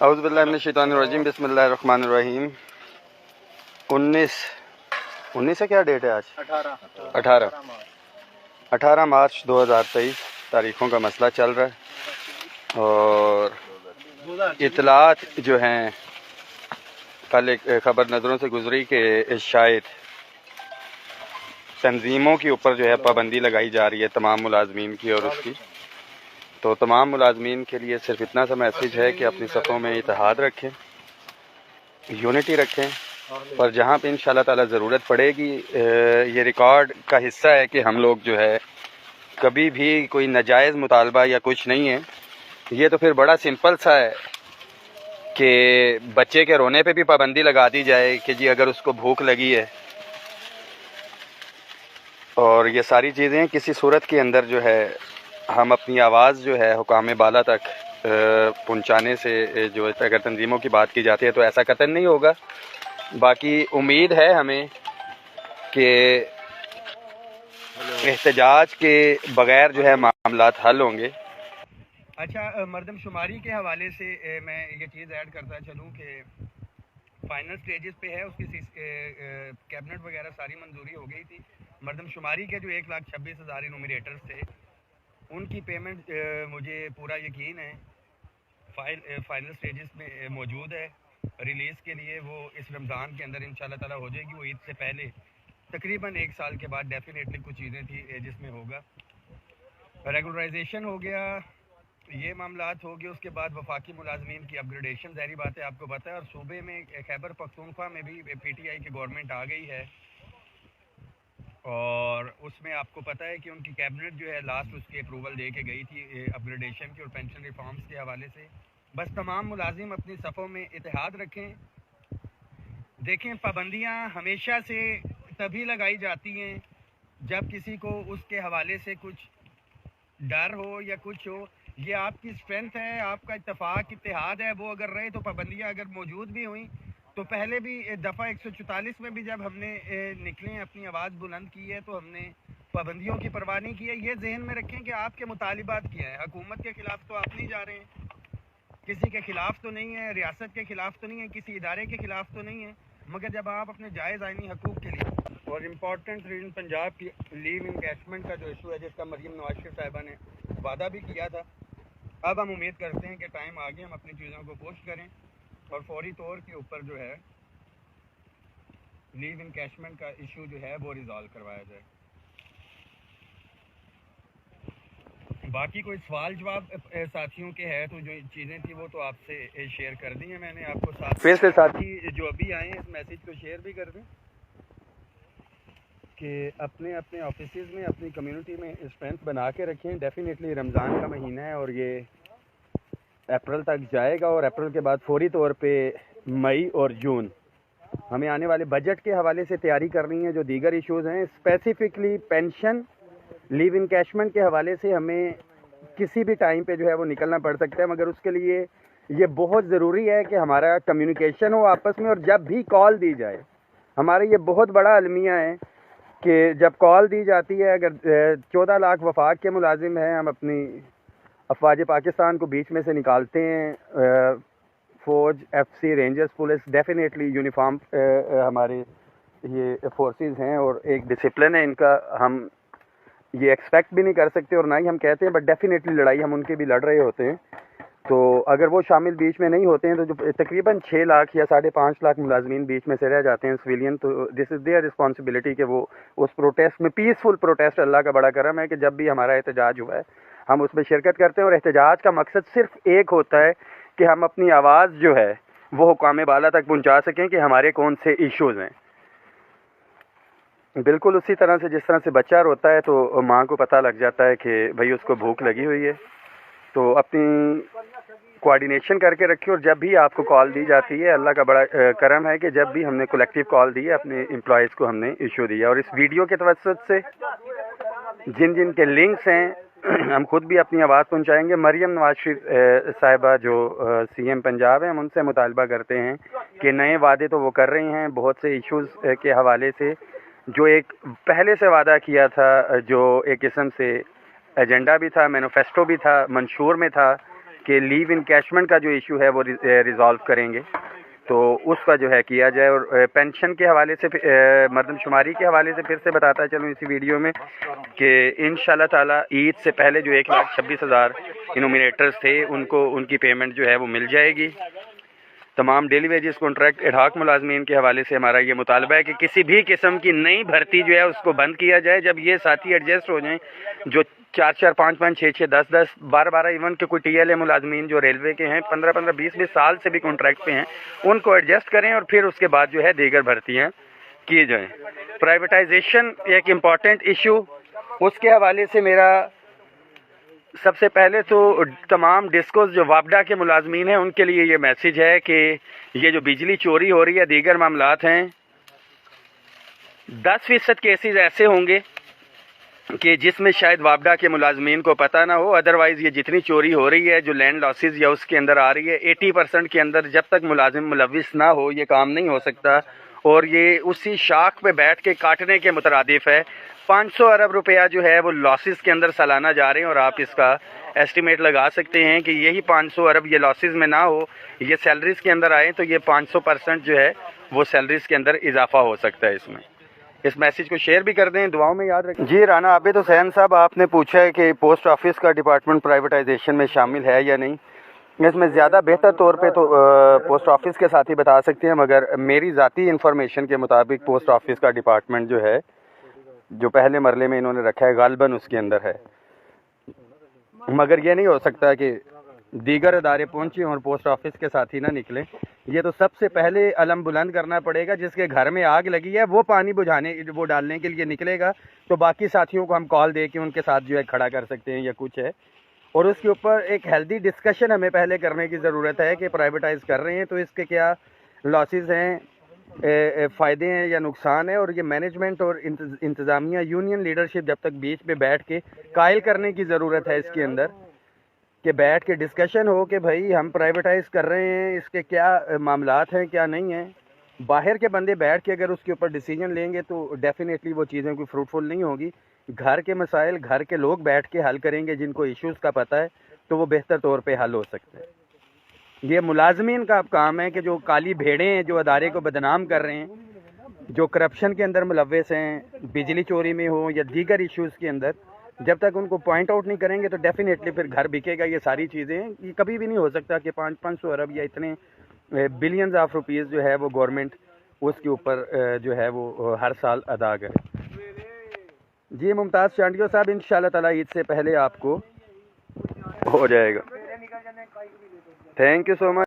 اعوذ باللہ من الشیطان الرجیم، بسم اللہ الرحمن الرحیم۔ 19 سے کیا ڈیٹ ہے آج؟ 18 مارچ 2023 تاریخوں کا مسئلہ چل رہا ہے، اور اطلاعات جو ہیں کل ایک خبر نظروں سے گزری کہ شاید تنظیموں کے اوپر جو ہے پابندی لگائی جا رہی ہے تمام ملازمین کی، اور اس کی تو تمام ملازمین کے لیے صرف اتنا سا میسیج ہے کہ اپنی صفوں میں اتحاد رکھیں، یونٹی رکھیں، اور جہاں پہ انشاءاللہ تعالی ضرورت پڑے گی، یہ ریکارڈ کا حصہ ہے کہ ہم لوگ جو ہے کبھی بھی کوئی ناجائز مطالبہ یا کچھ نہیں ہے۔ یہ تو پھر بڑا سمپل سا ہے کہ بچے کے رونے پہ بھی پابندی لگا دی جائے کہ جی اگر اس کو بھوک لگی ہے، اور یہ ساری چیزیں کسی صورت کے اندر جو ہے ہم اپنی آواز جو ہے حکام بالا تک پہنچانے سے جو اگر تنظیموں کی بات کی جاتی ہے تو ایسا قطعاً نہیں ہوگا۔ باقی امید ہے ہمیں کہ احتجاج کے بغیر جو ہے معاملات حل ہوں گے۔ اچھا، مردم شماری کے حوالے سے میں یہ چیز ایڈ کرتا چلوں کہ فائنل سٹیجز پہ ہے، اس کی کیبنٹ وغیرہ ساری منظوری ہو گئی تھی۔ مردم شماری کے جو 1,26,000 انومریٹرز تھے ان کی پیمنٹ مجھے پورا یقین ہے فائنل سٹیجز میں موجود ہے، ریلیز کے لیے وہ اس رمضان کے اندر انشاءاللہ تعالی ہو جائے گی۔ وہ عید سے پہلے تقریباً 1 سال کے بعد ڈیفینیٹلی کچھ چیزیں تھی جس میں ہوگا۔ ریگولرائزیشن ہو گیا، یہ معاملات ہو گئے۔ اس کے بعد وفاقی ملازمین کی اپ گریڈیشن، ظاہری بات ہے آپ کو پتہ ہے، اور صوبے میں خیبر پختونخوا میں بھی پی ٹی آئی کی گورنمنٹ آ گئی ہے، اور اس میں آپ کو پتہ ہے کہ ان کی کیبنٹ جو ہے لاسٹ اس کی اپروول دے کے گئی تھی اپ گریڈیشن کی اور پینشن ریفارمز کے حوالے سے۔ بس تمام ملازم اپنی صفوں میں اتحاد رکھیں۔ دیکھیں، پابندیاں ہمیشہ سے تبھی لگائی جاتی ہیں جب کسی کو اس کے حوالے سے کچھ ڈر ہو یا کچھ ہو۔ یہ آپ کی اسٹرینتھ ہے، آپ کا اتفاق اتحاد ہے، وہ اگر رہے تو پابندیاں اگر موجود بھی ہوئیں تو پہلے بھی دفعہ 144 میں بھی جب ہم نے نکلیں اپنی آواز بلند کی ہے تو ہم نے پابندیوں کی پرواہ نہیں کی ہے۔ یہ ذہن میں رکھیں کہ آپ کے مطالبات کیا ہیں۔ حکومت کے خلاف تو آپ نہیں جا رہے ہیں، کسی کے خلاف تو نہیں ہے، ریاست کے خلاف تو نہیں ہے، کسی ادارے کے خلاف تو نہیں ہے، مگر جب آپ اپنے جائز آئینی حقوق کے لیے، اور امپورٹنٹ ریزن پنجاب کی لیو انکیشمنٹ کا جو ایشو ہے جس کا مریم نواز شریف صاحبہ نے وعدہ بھی کیا تھا، اب ہم امید کرتے ہیں کہ ٹائم آگے ہم اپنی چیزوں کو پوسٹ کریں اور فوری طور کے اوپر جو ہے لیو انکیشمنٹ کا ایشو جو ہے وہ ریزالو کروایا جائے۔ باقی کوئی سوال جواب ساتھیوں کے ہے تو جو چیزیں تھیں وہ تو آپ سے شیئر کر دی ہیں میں نے آپ کو، ساتھ پھر سے ساتھی جو ابھی آئے ہیں اس میسیج کو شیئر بھی کر دیں کہ اپنے اپنے آفیسز میں اپنی کمیونٹی میں اسٹرینتھ بنا کے رکھیں۔ ڈیفینیٹلی رمضان کا مہینہ ہے اور یہ اپریل تک جائے گا، اور اپریل کے بعد فوری طور پہ مئی اور جون ہمیں آنے والے بجٹ کے حوالے سے تیاری کرنی ہے۔ جو دیگر ایشوز ہیں اسپیسیفکلی پینشن، لیو انکیشمنٹ کے حوالے سے ہمیں کسی بھی ٹائم پہ جو ہے وہ نکلنا پڑ سکتا ہے، مگر اس کے لیے یہ بہت ضروری ہے کہ ہمارا کمیونیکیشن ہو آپس میں، اور جب بھی کال دی جائے، ہمارا یہ بہت بڑا المیہ ہے کہ جب کال دی جاتی ہے، اگر 14 لاکھ وفاق کے ملازم ہیں، ہم اپنی افواج پاکستان کو بیچ میں سے نکالتے ہیں، فوج، F C, rangers, police, definitely uniform ہمارے یہ فورسز ہیں اور ایک ڈسپلن ہے ان کا، ہم یہ ایکسپیکٹ بھی نہیں کر سکتے اور نہ ہی ہم کہتے ہیں، بٹ ڈیفینیٹلی لڑائی ہم ان کے بھی لڑ رہے ہوتے ہیں۔ تو اگر وہ شامل بیچ میں نہیں ہوتے ہیں تو جو تقریباً 6 لاکھ یا 5.5 لاکھ ملازمین بیچ میں سے رہ جاتے ہیں سویلین، تو دس از دیئر رسپانسبلٹی کہ وہ اس پروٹیسٹ میں، پیسفل پروٹیسٹ، اللہ کا بڑا کرم ہے کہ جب بھی ہمارا احتجاج ہوا ہے ہم اس میں شرکت کرتے ہیں، اور احتجاج کا مقصد صرف ایک ہوتا ہے کہ ہم اپنی آواز جو ہے وہ حکام بالا تک پہنچا سکیں کہ ہمارے کون سے ایشوز ہیں۔ بالکل اسی طرح سے جس طرح سے بچہ روتا ہے تو ماں کو پتہ لگ جاتا ہے کہ بھئی اس کو بھوک لگی ہوئی ہے، تو اپنی کوآرڈینیشن کر کے رکھیں، اور جب بھی آپ کو کال دی جاتی ہے، اللہ کا بڑا کرم ہے کہ جب بھی ہم نے کلیکٹیو کال دی ہے اپنے امپلائیز کو ہم نے ایشو دیا، اور اس ویڈیو کے توسط سے جن جن کے لنکس ہیں ہم خود بھی اپنی آواز پہنچائیں گے۔ مریم نواز شریف صاحبہ جو سی ایم پنجاب ہیں، ہم ان سے مطالبہ کرتے ہیں کہ نئے وعدے تو وہ کر رہی ہیں بہت سے ایشوز کے حوالے سے، جو ایک پہلے سے وعدہ کیا تھا، جو ایک قسم سے ایجنڈا بھی تھا، مینیفیسٹو بھی تھا، منشور میں تھا کہ لیو انکیشمنٹ کا جو ایشو ہے وہ ریزالو کریں گے، تو اس کا جو ہے کیا جائے. اور پینشن کے حوالے سے مردم شماری کے حوالے سے پھر سے بتاتا چلوں اسی ویڈیو میں کہ انشاءاللہ تعالی عید سے پہلے جو 1,26,000 انومینیٹرز تھے ان کی پیمنٹ جو ہے وہ مل جائے گی. تمام ڈیلی ویجز کانٹریکٹ ایڈہاک ملازمین کے حوالے سے ہمارا یہ مطالبہ ہے کہ کسی بھی قسم کی نئی بھرتی جو ہے اس کو بند کیا جائے. جب یہ ساتھی ایڈجسٹ ہو جائیں جو 4-4 5-5 6-6 10-10 12-12 ایون کے کوئی ٹی ایل اے ملازمین جو ریلوے کے ہیں 15-15 20-20 سال سے بھی کانٹریکٹ پہ ہیں ان کو ایڈجسٹ کریں اور پھر اس کے بعد جو ہے دیگر بھرتیاں کی جائیں. پرائیویٹائزیشن ایک امپورٹنٹ ایشو، اس کے حوالے سے میرا سب سے پہلے تو تمام ڈسکوز جو وابڈا کے ملازمین ہیں ان کے لیے یہ میسیج ہے کہ یہ جو بجلی چوری ہو رہی ہے دیگر معاملات ہیں، 10% کیسز ایسے ہوں گے کہ جس میں شاید وابڈا کے ملازمین کو پتہ نہ ہو، ادروائز یہ جتنی چوری ہو رہی ہے جو لینڈ لاسز یا اس کے اندر آ رہی ہے 80% کے اندر جب تک ملازم ملوث نہ ہو یہ کام نہیں ہو سکتا، اور یہ اسی شاخ پہ بیٹھ کے کاٹنے کے مترادف ہے. 500 ارب روپیہ جو ہے وہ لاسز کے اندر سالانہ جا رہے ہیں، اور آپ اس کا ایسٹیمیٹ لگا سکتے ہیں کہ یہی 500 ارب یہ لاسز میں نہ ہو، یہ سیلریز کے اندر آئیں تو یہ 500% جو ہے وہ سیلریز کے اندر اضافہ ہو سکتا ہے. اس میسیج کو شیئر بھی کر دیں، دعاؤں میں یاد رکھیں. جی رانا عابد حسین صاحب، آپ نے پوچھا ہے کہ پوسٹ آفس کا ڈپارٹمنٹ پرائیویٹائزیشن میں شامل ہے یا نہیں. اس میں زیادہ بہتر طور پہ تو پوسٹ آفس کے ساتھ ہی بتا سکتے ہیں، مگر میری ذاتی انفارمیشن کے مطابق پوسٹ آفس کا ڈپارٹمنٹ جو ہے جو پہلے مرلے میں انہوں نے رکھا ہے غالباً اس کے اندر ہے، مگر یہ نہیں ہو سکتا کہ دیگر ادارے پہنچیں اور پوسٹ آفس کے ساتھ ہی نہ نکلیں. یہ تو سب سے پہلے علم بلند کرنا پڑے گا، جس کے گھر میں آگ لگی ہے وہ پانی بجھانے وہ ڈالنے کے لیے نکلے گا تو باقی ساتھیوں کو ہم کال دے کے ان کے ساتھ جو ہے کھڑا کر سکتے ہیں یا کچھ ہے. اور اس کے اوپر ایک ہیلدی ڈسکشن ہمیں پہلے کرنے کی ضرورت ہے کہ پرائیویٹائز کر رہے ہیں تو اس کے کیا لاسز ہیں، فائدے ہیں یا نقصان ہے. اور یہ مینجمنٹ اور انتظامیہ یونین لیڈرشپ جب تک بیچ پہ بیٹھ کے قائل کرنے کی ضرورت ہے اس کے اندر کہ بیٹھ کے ڈسکشن ہو کہ بھائی ہم پرائیویٹائز کر رہے ہیں، اس کے کیا معاملات ہیں کیا نہیں ہیں. باہر کے بندے بیٹھ کے اگر اس کے اوپر ڈیسیجن لیں گے تو ڈیفینیٹلی وہ چیزیں کوئی فروٹفل نہیں ہوگی. گھر کے مسائل گھر کے لوگ بیٹھ کے حل کریں گے جن کو ایشوز کا پتہ ہے تو وہ بہتر طور پہ حل ہو سکتے ہیں. یہ ملازمین کا اب کام ہے کہ جو کالی بھیڑیں ہیں جو ادارے کو بدنام کر رہے ہیں، جو کرپشن کے اندر ملوث ہیں، بجلی چوری میں ہو یا دیگر ایشوز کے اندر، جب تک ان کو پوائنٹ آؤٹ نہیں کریں گے تو ڈیفینیٹلی پھر گھر بکے گا. یہ ساری چیزیں یہ کبھی بھی نہیں ہو سکتا کہ 500 ارب یا اتنے بلینز آف روپیز جو ہے وہ گورنمنٹ اس کے اوپر جو ہے وہ ہر سال ادا کرے. جی ممتاز چانڈیو صاحب، انشاءاللہ تعالی عید سے پہلے آپ کو ہو جائے گا. Thank you so much.